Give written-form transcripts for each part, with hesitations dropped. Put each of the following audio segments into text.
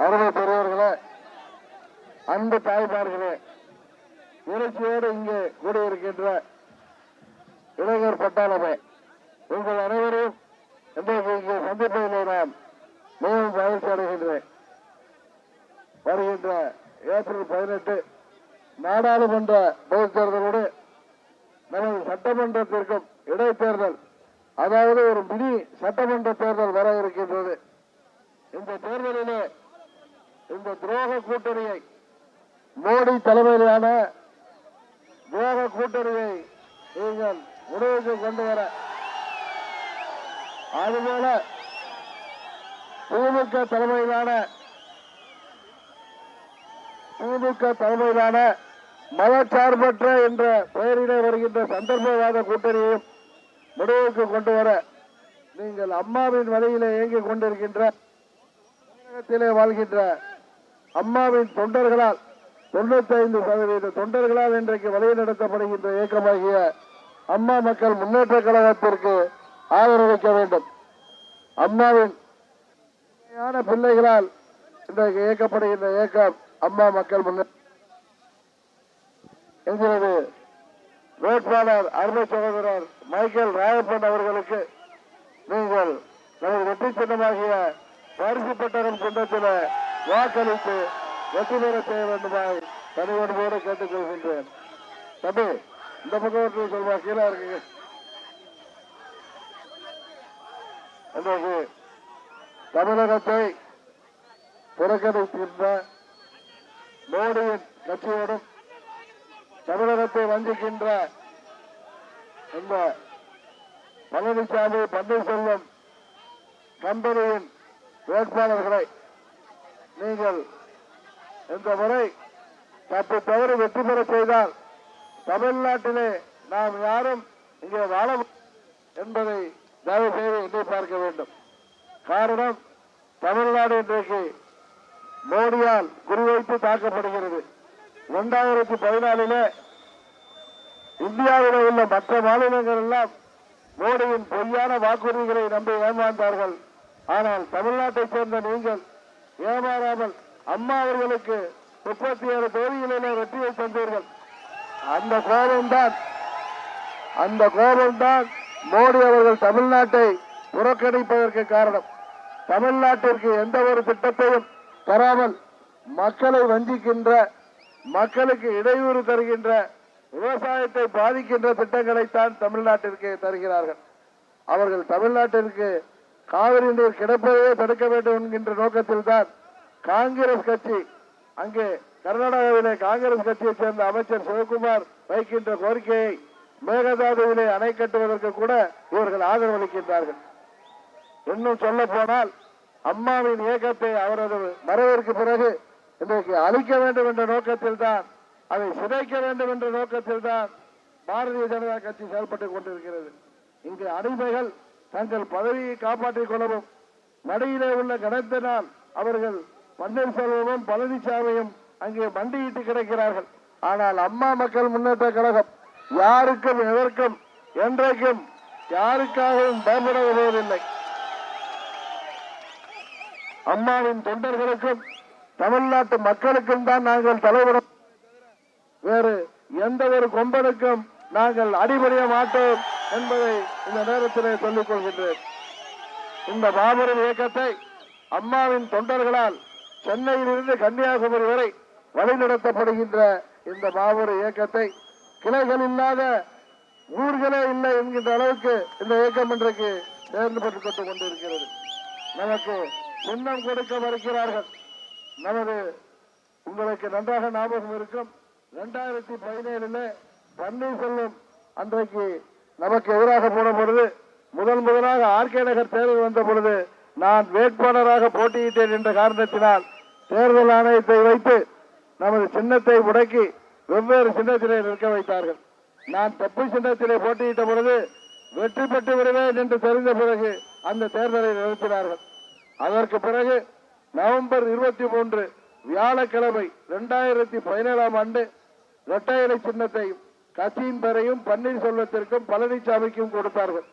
அருமை பெரியவர்களே, அன்பு தாய்மார்களே, எழுச்சியோடு இங்கே கூடியிருக்கின்ற இளைஞர் பட்டாளமே, உங்கள் அனைவரும் இன்றைக்கு இங்கே சந்திப்பதிலே நான் மிகவும் மகிழ்ச்சி அடைகின்றேன். வருகின்ற ஏப்ரல் 18 நாடாளுமன்ற பொதுத் தேர்தலோடு நமது சட்டமன்றத்திற்கும் இடைத்தேர்தல், அதாவது ஒரு மினி சட்டமன்ற தேர்தல் வர இருக்கின்றது. இந்த தேர்தலிலே இந்த துரோக கூட்டணியை, மோடி தலைமையிலான துரோக கூட்டணியை நீங்கள் முடிவுக்கு கொண்டு வர, அதுபோல திமுக தலைமையிலான மதச்சார்பற்ற என்ற பெயரிலே வருகின்ற சந்தர்ப்பவாத கூட்டணியையும் முடிவுக்கு கொண்டு வர நீங்கள் அம்மாவின் வழியிலே இயங்கிக் கொண்டிருக்கின்ற தமிழகத்திலே வாழ்கின்ற அம்மாவின் தொண்டர்களால் 95% தொண்டர்களால் இன்றைக்கு வழிநடத்தப்படுகின்ற இயக்கமாகிய அம்மா மக்கள் முன்னேற்ற கழகத்திற்கு ஆதரவளிக்க வேண்டும். அம்மாவின் பிள்ளைகளால் இன்றைக்கு இயக்கப்படுகின்ற இயக்கம் அம்மா மக்கள் முன்னேற்ற என்கிறது. வேட்பாளர் அருமை சகோதரர் மைக்கேல் ராயப்பன் அவர்களுக்கு நீங்கள் நமது வெற்றி சின்னமாகிய பரிசு பெட்டகம் சின்னத்தில் வாக்களித்து வெற்றி பெற செய்ய வேண்டுமாய் தனிவன்போடு கேட்டுக் கொள்கின்றேன். தம்பி, இந்த பக்கம் சொல்வா, கீழே இருக்குங்க. இன்றைக்கு தமிழகத்தை புறக்கணிக்கின்ற மோடியின் கட்சியோடும் தமிழகத்தை வஞ்சிக்கின்ற இந்த பழனிசாமி, பன்னீர்செல்வம் கம்பெனியின் வேட்பாளர்களை நீங்கள் இந்த முறை தப்பு தவறு வெற்றி பெற செய்தால் தமிழ்நாட்டிலே நாம் யாரும் இங்கே வாழ என்பதை தயவு செய்து எண்ணி பார்க்க வேண்டும். காரணம், தமிழ்நாடு இன்றைக்கு மோடியால் குறிவைத்து தாக்கப்படுகிறது. 2014 இந்தியாவில் உள்ள மற்ற மாநிலங்கள் எல்லாம் மோடியின் பொய்யான வாக்குறுதிகளை நம்பி ஏமாந்தார்கள். ஆனால் தமிழ்நாட்டைச் சேர்ந்த நீங்கள் ஏமாறாமல் அம்மா அவர்களுக்கு 37 தொகுதிகளிலே வெற்றியை தந்தீர்கள். அந்த கோபம்தான் மோடி அவர்கள் தமிழ்நாட்டை புறக்கணிப்பதற்கு காரணம். தமிழ்நாட்டிற்கு எந்த ஒரு திட்டத்தையும் தராமல் மக்களை வஞ்சிக்கின்ற, மக்களுக்கு இடையூறு தருகின்ற, விவசாயத்தை பாதிக்கின்ற திட்டங்களைத்தான் தமிழ்நாட்டிற்கு தருகிறார்கள். அவர்கள் தமிழ்நாட்டிற்கு காவிரி நீர் கிடைப்பதையே தடுக்க வேண்டும் என்கின்ற நோக்கத்தில் தான் காங்கிரஸ் கட்சி, அங்கே கர்நாடகாவிலே காங்கிரஸ் கட்சியைச் சேர்ந்த அமைச்சர் சிவகுமார் வைக்கின்ற கோரிக்கையை மேகதாதுவிலே அணை கட்டுவதற்கு கூட இவர்கள் ஆதரவளிக்கின்றார்கள். இன்னும் சொல்ல போனால் அம்மாவின் இயக்கத்தை அவரது மறைவிற்கு பிறகு இன்றைக்கு அழிக்க வேண்டும் என்ற நோக்கத்தில் தான், அதை சிதைக்க வேண்டும் என்ற நோக்கத்தில் தான் பாரதிய ஜனதா கட்சி செயல்பட்டுக் கொண்டிருக்கிறது. இங்கு அடிமைகள் தங்கள் பதவியை காப்பாற்றிக் கொள்ளவும் நடையிலே உள்ள கணத்தினால் அவர்கள் பன்னீர்செல்வமும் பழனிசாமியும் அங்கே மண்டியிட்டு கிடக்கிறார்கள். ஆனால் அம்மா மக்கள் முன்னேற்ற கழகம் யாருக்கும் எதற்கும் என்றைக்கும் யாருக்காகவும் பயப்பட வருவதில்லை. அம்மாவின் தொண்டர்களுக்கும் தமிழ்நாட்டு மக்களுக்கும் தான் நாங்கள் தலைவரும், வேறு எந்த ஒரு கொம்பனுக்கும் நாங்கள் அடிபணிய மாட்டோம் என்பதை இந்த நேரத்திலே சொல்லிக் கொள்கின்றேன். இந்த மாபெரும் இயக்கத்தை அம்மாவின் தொண்டர்களால் சென்னையிலிருந்து கன்னியாகுமரி வரை வழிநடத்தப்படுகின்ற இந்த மாபெரும் இயக்கத்தை கிளைகள் இல்லாத ஊர்களே இல்லை என்கின்ற அளவுக்கு இந்த இயக்கம் இன்றைக்கு செயல்பட்டுக் கொண்டிருக்கிறது. நமக்கு சின்னம் கொடுக்க மறுக்கிறார்கள். நமது உங்களுக்கு நன்றாக ஞாபகம் இருக்கும், 2017 பன்னீர்செல்வம் அன்றைக்கு நமக்கு எதிராக போன பொழுது, முதலாக ஆர்கே நகர் தேர்தல் வந்த பொழுது நான் வேட்பாளராக போட்டியிட்டேன் என்ற காரணத்தினால் தேர்தல் ஆணையத்தை வைத்து நமது சின்னத்தை முடக்கி வெவ்வேறு சின்னத்திலே நிற்க வைத்தார்கள். நான் தப்பு சின்னத்திலே போட்டியிட்ட பொழுது வெற்றி பெற்று விடுவேன் என்று தெரிந்த பிறகு அந்த தேர்தலை நிறுத்தினார்கள். அதற்கு பிறகு நவம்பர் 23 வியாழக்கிழமை 2017 இரட்டை இலை சின்னத்தையும் கட்சியின் பெயரையும் பன்னீர்செல்வத்திற்கும் பழனிசாமிக்கும் கொடுத்தார்கள்.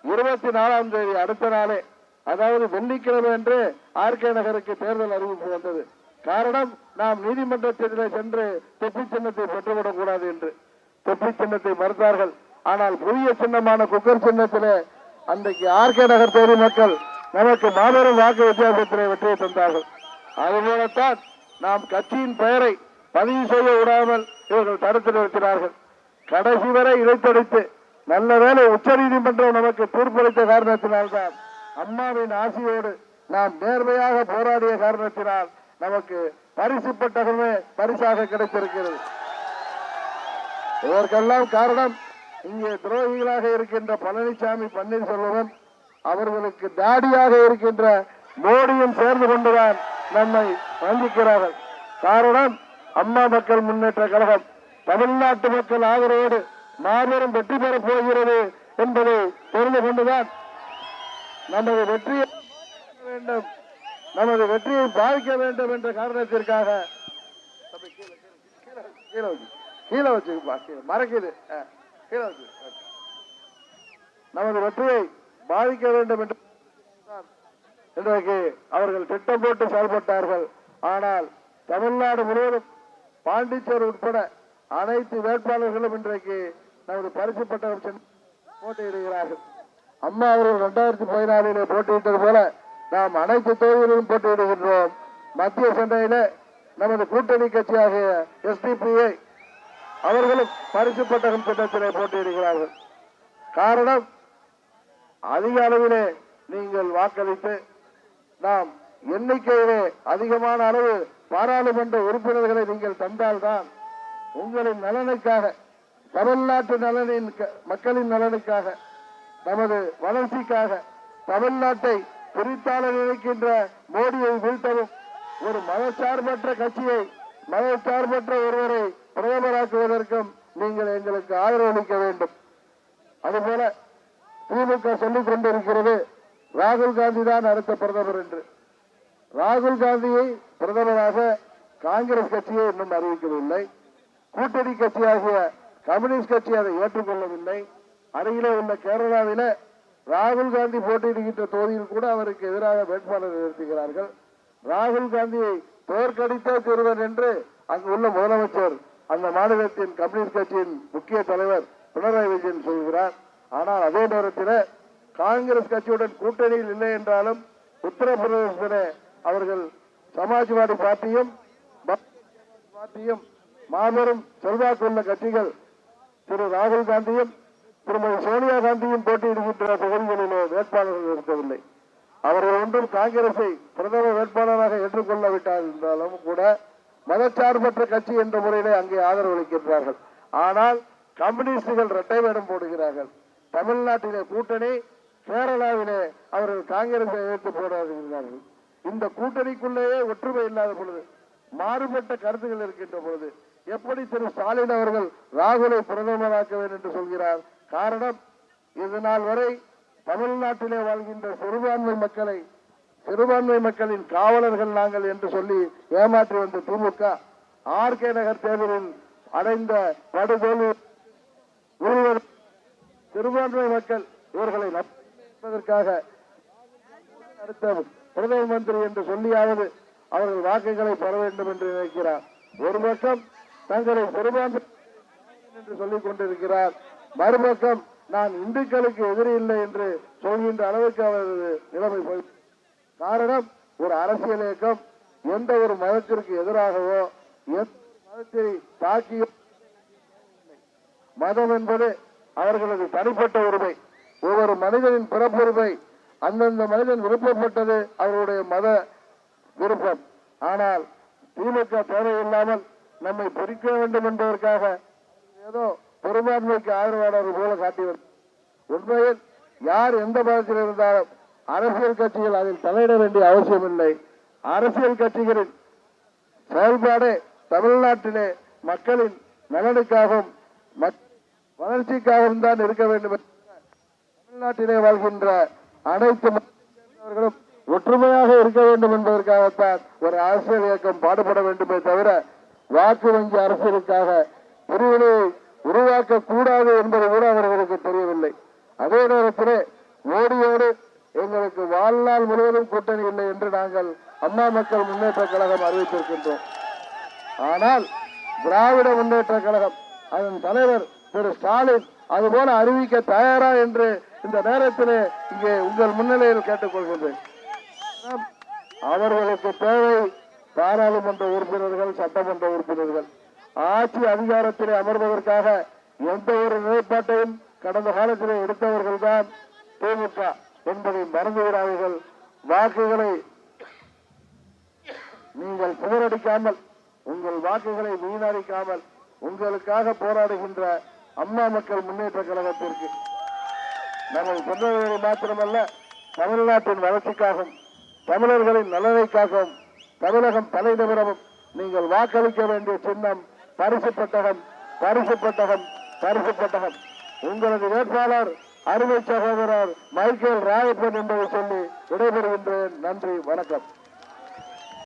24 அடுத்த நாளே அதாவது வெள்ளிக்கிழமை என்று ஆர்கே நகருக்கு தேர்தல் அறிவிப்பு வந்தது. காரணம், நாம் நீதிமன்றத்தில் சென்று தொப்பி சின்னத்தை பெற்றுவிடக் கூடாது என்று. தொப்பி சின்னத்தை மறுத்தார்கள். ஆனால் புதிய சின்னமான குக்கர் சின்னத்திலே அன்றைக்கு ஆர்கே நகர் தொகுதி மக்கள் நமக்கு மாபெரும் வாக்கு வித்தியாசத்திலே வெற்றியை தந்தார்கள். அதுபோலத்தான் நாம் கட்சியின் பெயரை பதிவு செய்ய விடாமல் இவர்கள் தடுத்து நிறுத்தினார்கள். கடைசி வரை இழைத்தடித்து நல்ல வேளை உச்ச நீதிமன்றம் நமக்கு தீர்ப்பளித்த காரணத்தினால்தான், அம்மாவின் ஆசையோடு நாம் நேர்மையாக போராடிய காரணத்தினால் நமக்கு பரிசு பெட்டகமே பரிசாக கிடைத்திருக்கிறது. இதற்கெல்லாம் காரணம், இங்கே துரோகிகளாக இருக்கின்ற பழனிசாமி, பன்னீர்செல்வம், அவர்களுக்கு தாடியாக இருக்கின்ற மோடியும் சேர்ந்து கொண்டுதான் நம்மை வஞ்சிக்கிறார்கள். காரணம், அம்மா மக்கள் முன்னேற்ற கழகம் தமிழ்நாட்டு மக்கள் ஆதரவோடு மாபெரும் வெற்றி பெறப் போகிறது என்பதை தெரிந்து கொண்டுதான் நமது வெற்றியை வேண்டும், நமது வெற்றியை பாதிக்க வேண்டும் என்ற காரணத்திற்காக கீழே வச்சு மறைக்குது, கீழே வச்சு நமது வெற்றியை பாதிக்க வேண்டும் என்று இன்றைக்கு அவர்கள் திட்டம் போட்டு செயல்பட்டார்கள். ஆனால் தமிழ்நாடு முழுவதும் பாண்டிச்சேரி உட்பட அனைத்து வேட்பாளர்களும் இன்றைக்கு நமது பரிசு பெற்றவர் போட்டியிடுகிறார்கள். அம்மா அவர்கள் 2014 போட்டியிட்டது போல நாம் அனைத்து தொகுதிகளிலும் போட்டியிடுகின்றோம். மத்திய சென்னையில நமது கூட்டணி கட்சியாகிய SDPI அவர்களும் பரிசு பெட்டகம் திட்டத்திலே போட்டியிடுகிறார்கள். காரணம், அதிக அளவிலே நீங்கள் வாக்களித்து நாம் எண்ணிக்கையிலே அதிகமான அளவு பாராளுமன்ற உறுப்பினர்களை நீங்கள் தந்தால்தான் உங்களின் நலனுக்காக, தமிழ்நாட்டு நலனின் மக்களின் நலனுக்காக, நமது வளர்ச்சிக்காக, தமிழ்நாட்டை பிரித்தாள நினைக்கின்ற மோடியை வீழ்த்தவும் ஒரு மதச்சார்பற்ற கட்சியை, மதச்சார்பற்ற ஒருவரை பிரதமராக்குவதற்கும் நீங்கள் எங்களுக்கு ஆதரவு அளிக்க வேண்டும். அதுபோல திமுக சொல்லிக் கொண்டிருக்கிறது ராகுல் காந்தி தான் அடுத்த பிரதமர் என்று. ராகுல் காந்தியை பிரதமராக காங்கிரஸ் கட்சியை இன்னும் அறிவிக்கவில்லை. கூட்டணி கட்சியாகிய கம்யூனிஸ்ட் கட்சி அதை ஏற்றுக்கொள்ளவில்லை. அருகிலே உள்ள கேரளாவில ராகுல் காந்தி போட்டியிடுகின்ற தொகுதியில் கூட அவருக்கு எதிராக வேட்பாளர் நிறுத்துகிறார்கள். ராகுல் காந்தியை தோற்கடித்தே தீர்வர் என்று அங்கு உள்ள முதலமைச்சர், அந்த மாநிலத்தின் கம்யூனிஸ்ட் கட்சியின் முக்கிய தலைவர் பினராயி விஜயன் சொல்கிறார். ஆனால் அதே நேரத்தில் காங்கிரஸ் கட்சியுடன் கூட்டணியில் இல்லை என்றாலும் உத்தரப்பிரதேசத்திலே அவர்கள் சமாஜ்வாடி பார்ட்டியும் மாபெரும் செல்வாக்கு உள்ள கட்சிகள் திரு ராகுல் காந்தியும் திருமதி சோனியா காந்தியும் போட்டியிடுகின்ற தொகுதிகளிலே வேட்பாளர்கள் இருக்கவில்லை. அவர்கள் ஒன்றும் காங்கிரஸை பிரதம வேட்பாளராக ஏற்றுக்கொள்ளவிட்டார் என்றாலும் கூட மதச்சார்பற்ற கட்சி என்ற முறையிலே அங்கே ஆதரவு அளிக்கின்றார்கள். ஆனால் கம்யூனிஸ்டுகள் இரட்டை வேடம் போடுகிறார்கள். தமிழ்நாட்டிலே கூட்டணி, கேரளாவிலே அவர்கள் காங்கிரஸை எதிர்த்து போராடுகிறார்கள். இந்த கூட்டணிக்குள்ளேயே ஒற்றுமை இல்லாத பொழுது, மாறுபட்ட கருத்துக்கள் இருக்கின்ற பொழுது எப்படி திரு ஸ்டாலின் அவர்கள் ராகுலை பிரதமராக்க வேண்டும் என்று சொல்கிறார்? காரணம், இது நாள் வரை தமிழ்நாட்டிலே வாழ்கின்ற சிறுபான்மை மக்களை, சிறுபான்மை மக்களின் காவலர்கள் நாங்கள் என்று சொல்லி ஏமாற்றி வந்த திமுக ஆர்கே நகர் தேர்தலில் அடைந்த படுதோல்வி, சிறுபான்மை மக்கள் இவர்களை நம்பதற்காக அடுத்த பிரதம மந்திரி என்று சொல்லியாவது அவர்கள் வாக்குகளை பெற வேண்டும் என்று நினைக்கிறார். ஒரு பக்கம் தங்களை சிறுபான்மை என்று சொல்லிக் கொண்டிருக்கிறார், மறுபக்கம் நான் இந்துக்களுக்கு எதிரி இல்லை என்று சொல்கின்ற அளவுக்கு அவரது நிலைமை போய். காரணம், ஒரு அரசியல் இயக்கம் எந்த ஒரு மதத்திற்கு எதிராகவோ எந்த மதத்தை தாக்கியோ, மதம் என்பது அவர்களது தனிப்பட்ட உரிமை, ஒவ்வொரு மனிதனின் பிறப்புரிமை, அந்தந்த மனிதன் விருப்பப்பட்டது அவருடைய மத விருப்பம். ஆனால் திமுக தேவையில்லாமல் நம்மை பிரிக்க வேண்டும் என்பதற்காக ஏதோ பெரும்பான்மைக்கு ஆதரவாளர்கள் போல காட்டியவர். உண்மையில் யார் எந்த மதத்தில் இருந்தாலும் அரசியல் கட்சிகள் அதில் தலையிட வேண்டிய அவசியம் இல்லை. அரசியல் கட்சிகளின் செயல்பாடு தமிழ்நாட்டிலே மக்களின் நலனுக்காகவும் வளர்ச்சிக்காகவும் தான் இருக்க வேண்டும். தமிழ்நாட்டிலே வாழ்கின்ற அனைத்து மக்களும் ஒற்றுமையாக இருக்க வேண்டும் என்பதற்காகத்தான் ஒரு அரசியல் இயக்கம் பாடுபட வேண்டுமே தவிர வாக்கு வங்கி அரசியலுக்காக பிரிவினையை உருவாக்க கூடாது என்பது கூட அவர்களுக்கு தெரியவில்லை. அதே நேரத்தில் மோடியோடு எங்களுக்கு வாழ்நாள் முழுவதும் கூட்டணி இல்லை என்று நாங்கள் அம்மா மக்கள் முன்னேற்ற கழகம் அறிவித்திருக்கின்றோம். ஆனால் திராவிட முன்னேற்ற கழகம் அதன் தலைவர் திரு ஸ்டாலின் அதுபோல அறிவிக்க தயாரா என்று இந்த நேரத்திலே இங்கே உங்கள் முன்னிலையில் கேட்டுக்கொள்கின்றேன். அவர்களுக்கு தேவை பாராளுமன்ற உறுப்பினர்கள், சட்டமன்ற உறுப்பினர்கள். ஆட்சி அதிகாரத்திலே அமர்வதற்காக எந்த ஒரு நிலைப்பாட்டையும் கடந்த காலத்திலே எடுத்தவர்கள் தான் திமுக என்பதை மறந்துவிடாதீர்கள். வாக்குகளை நீங்கள் சிதறடிக்காமல், உங்கள் வாக்குகளை வீணடிக்காமல் உங்களுக்காக போராடுகின்ற அம்மா மக்கள் முன்னேற்ற கழகத்திற்கு நமது சொந்தங்களை மாத்திரமல்ல, தமிழ்நாட்டின் வளர்ச்சிக்காகவும் தமிழர்களின் நலனைக்காகவும் தமிழகம் தலைநிமிரவும் நீங்கள் வாக்களிக்க வேண்டிய சின்னம் பரிசு பெட்டகம், பரிசு பெட்டகம், பரிசு பெட்டகம். உங்களது வேட்பாளர் அருமை சகோதரர் மைக்கேல் ராயப்பன் என்பதை சொல்லி விடைபெறுகின்றேன். நன்றி, வணக்கம்.